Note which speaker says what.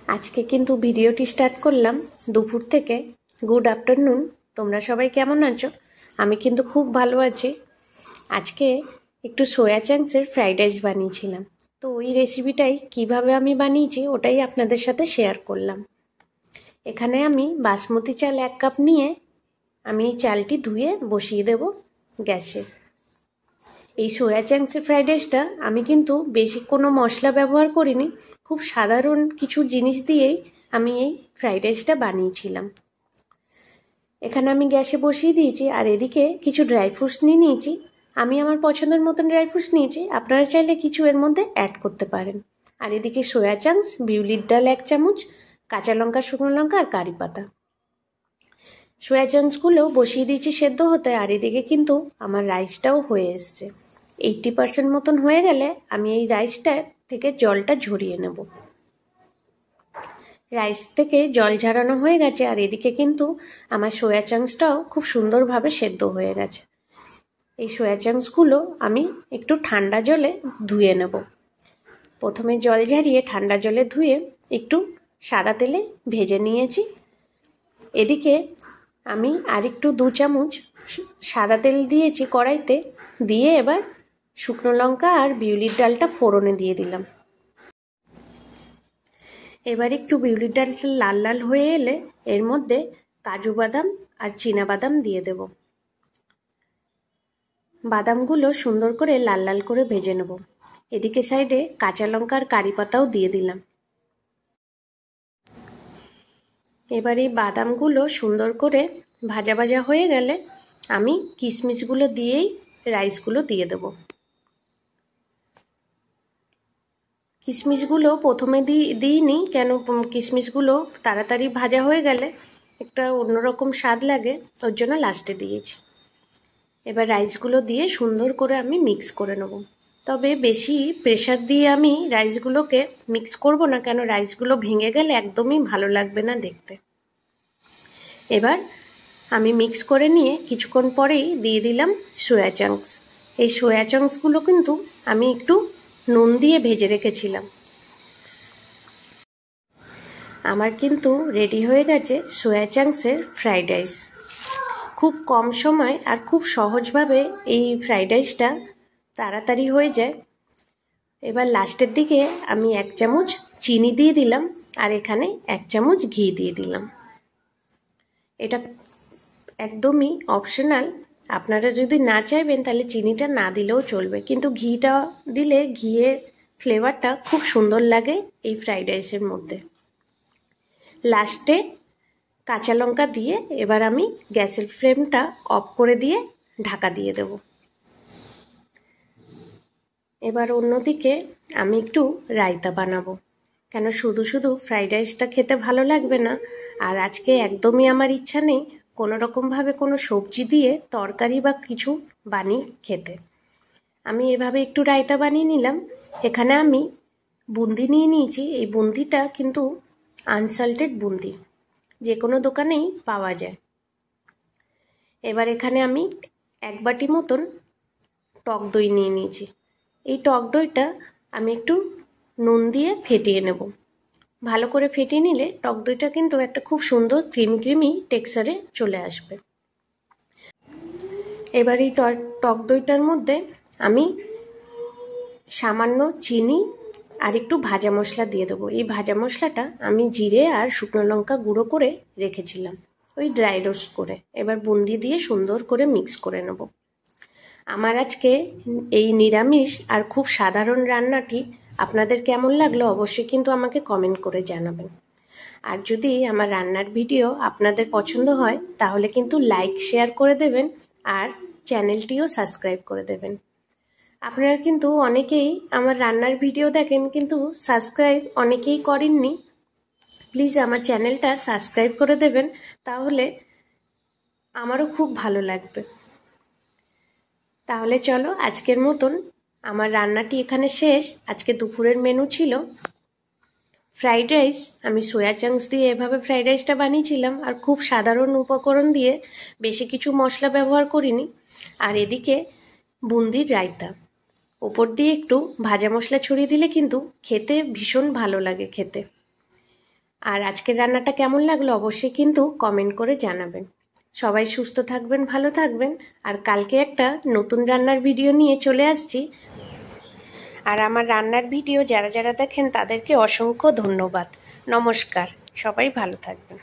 Speaker 1: আজকে কিন্তু ভিডিওটি স্টার্ট করলাম দুপুর থেকে। গুড আফটারনুন, তোমরা সবাই কেমন আছো? আমি কিন্তু খুব ভালো আছি। আজকে একটু সোয়া চাংসের ফ্রাইড রাইস বানিয়েছিলাম, তো ওই রেসিপিটাই কিভাবে আমি বানিয়েছি ওটাই আপনাদের সাথে শেয়ার করলাম। এখানে আমি বাসমতি চাল 1 কাপ নিয়ে আমি এই চালটি ধুয়ে বসিয়ে দেব গ্যাসে। এই সোয়া চাংসের ফ্রাইড রাইসটা আমি কিন্তু বেশি কোনো মশলা ব্যবহার করিনি, খুব সাধারণ কিছু জিনিস দিয়েই আমি এই ফ্রাইড রাইসটা বানিয়েছিলাম। এখানে আমি গ্যাসে বসিয়ে দিয়েছি, আর এদিকে কিছু ড্রাই ফ্রুটস নিয়ে নিয়েছি। আমি আমার পছন্দের মতন ড্রাই ফ্রুটস নিয়েছি, আপনারা চাইলে কিছু এর মধ্যে অ্যাড করতে পারেন। আর এদিকে সোয়া চাংস, বিউলির ডাল 1 চামচ, কাঁচা লঙ্কা, শুকনো লঙ্কা আর কারি পাতা। সোয়া চাংসগুলো বসিয়ে দিয়েছি সেদ্ধ হতে, আর এদিকে কিন্তু আমার রাইসটাও হয়ে এসছে। 80% মতন হয়ে গেলে আমি এই রাইসটা থেকে জলটা ঝরিয়ে নেব। রাইস থেকে জল ঝরানো হয়ে গেছে, আর এদিকে কিন্তু আমার সোয়া চাংসটাও খুব সুন্দরভাবে সেদ্ধ হয়ে গেছে। এই সোয়া চাংসগুলো আমি একটু ঠান্ডা জলে ধুয়ে নেব। প্রথমে জল ঝরিয়ে ঠান্ডা জলে ধুয়ে একটু সাদা তেলে ভেজে নিয়েছি। এদিকে আমি আরেকটু 2 চামচ সাদা তেল দিয়েছি কড়াইতে, দিয়ে এবার শুকনো লঙ্কা আর বিউলির ডালটা ফোড়নে দিয়ে দিলাম। এবার একটু বিউলির ডালটা লাল লাল হয়ে এলে এর মধ্যে কাজু বাদাম আর চীনা বাদাম দিয়ে দেব। বাদামগুলো সুন্দর করে লাল লাল করে ভেজে নেব। এদিকে সাইডে কাঁচা লঙ্কা আর কারি পাতাও দিয়ে দিলাম। এবার এই বাদামগুলো সুন্দর করে ভাজা ভাজা হয়ে গেলে আমি কিশমিশগুলো দিয়েই রাইসগুলো দিয়ে দেব। কিশমিশগুলো প্রথমে দিইনি, কেন কিশমিশগুলো তাড়াতাড়ি ভাজা হয়ে গেলে একটা অন্যরকম স্বাদ লাগে, ওর জন্য লাস্টে দিয়েছি। এবার রাইসগুলো দিয়ে সুন্দর করে আমি মিক্স করে নেব। তবে বেশি প্রেশার দিয়ে আমি রাইসগুলোকে মিক্স করব না, কেন রাইসগুলো ভেঙে গেলে একদমই ভালো লাগবে না দেখতে। এবার আমি মিক্স করে নিয়ে কিছুক্ষণ পরেই দিয়ে দিলাম সোয়া চাংস। এই সোয়া চাংসগুলো কিন্তু আমি একটু নুন দিয়ে ভেজে রেখেছিলাম। আমার কিন্তু রেডি হয়ে গেছে সোয়া চাংসের ফ্রাইড রাইস। খুব কম সময় আর খুব সহজভাবে এই ফ্রাইড রাইসটা তাড়াতাড়ি হয়ে যায়। এবার লাস্টের দিকে আমি 1 চামচ চিনি দিয়ে দিলাম, আর এখানে 1 চামচ ঘি দিয়ে দিলাম। এটা একদমই অপশনাল, আপনারা যদি না চাইবেন তাহলে চিনিটা না দিলেও চলবে, কিন্তু ঘিটা দিলে ঘিয়ের ফ্লেভারটা খুব সুন্দর লাগে এই ফ্রাইড রাইসের মধ্যে। লাস্টে কাঁচা লঙ্কা দিয়ে এবার আমি গ্যাসের ফ্লেমটা অফ করে দিয়ে ঢাকা দিয়ে দেব। এবার অন্যদিকে আমি একটু রায়তা বানাবো, কেন শুধু শুধু ফ্রাইড রাইসটা খেতে ভালো লাগবে না। আর আজকে একদমই আমার ইচ্ছা নেই কোনো রকমভাবে কোনো সবজি দিয়ে তরকারি বা কিছু বানিয়ে খেতে। আমি এভাবে একটু রায়তা বানিয়ে নিলাম। এখানে আমি বুন্দি নিয়ে নিয়েছি। এই বুন্দিটা কিন্তু আনসল্টেড বুন্দি, যে কোনো দোকানেই পাওয়া যায়। এবার এখানে আমি 1 বাটি মতন টক দই নিয়ে নিয়েছি। এই টক দইটা আমি একটু নুন দিয়ে ফেটিয়ে নেব। ভালো করে ফেটিয়ে নিলে টক দইটা কিন্তু একটা খুব সুন্দর ক্রিমি ক্রিমি টেক্সচারে চলে আসবে। এবার এই টক দইটার মধ্যে আমি সামান্য চিনি আর একটু ভাজা মশলা দিয়ে দেবো। এই ভাজা মশলাটা আমি জিরে আর শুকনো লঙ্কা গুঁড়ো করে রেখেছিলাম, ওই ড্রাই রোস্ট করে। এবার বুন্দি দিয়ে সুন্দর করে মিক্স করে নেব। আমার আজকে এই নিরামিষ আর খুব সাধারণ রান্নাটি আপনাদের কেমন লাগলো অবশ্যই কিন্তু আমাকে কমেন্ট করে জানাবেন। আর যদি আমার রান্নার ভিডিও আপনাদের পছন্দ হয় তাহলে কিন্তু লাইক শেয়ার করে দেবেন, আর চ্যানেলটিও সাবস্ক্রাইব করে দেবেন। আপনারা কিন্তু অনেকেই আমার রান্নার ভিডিও দেখেন কিন্তু সাবস্ক্রাইব অনেকেই করেননি। প্লিজ আমার চ্যানেলটা সাবস্ক্রাইব করে দেবেন, তাহলে আমারও খুব ভালো লাগবে। তাহলে চলো, আজকের মতন আমার রান্নাটি এখানে শেষ। আজকে দুপুরের মেনু ছিল ফ্রাইড রাইস। আমি সোয়া চাংস দিয়ে এভাবে ফ্রাইড রাইসটা বানিয়েছিলাম, আর খুব সাধারণ উপকরণ দিয়ে, বেশি কিছু মশলা ব্যবহার করিনি। আর এদিকে বুন্দির রায়তা, ওপর দিয়ে একটু ভাজা মশলা ছড়িয়ে দিলে কিন্তু খেতে ভীষণ ভালো লাগে খেতে। আর আজকের রান্নাটা কেমন লাগলো অবশ্যই কিন্তু কমেন্ট করে জানাবেন। সবাই সুস্থ থাকবেন, ভালো থাকবেন। আর কালকে একটা নতুন রান্নার ভিডিও নিয়ে চলে আসছি। আর আমার রান্নার ভিডিও যারা যারা দেখেন তাদেরকে অসংখ্য ধন্যবাদ। নমস্কার, সবাই ভালো থাকবেন।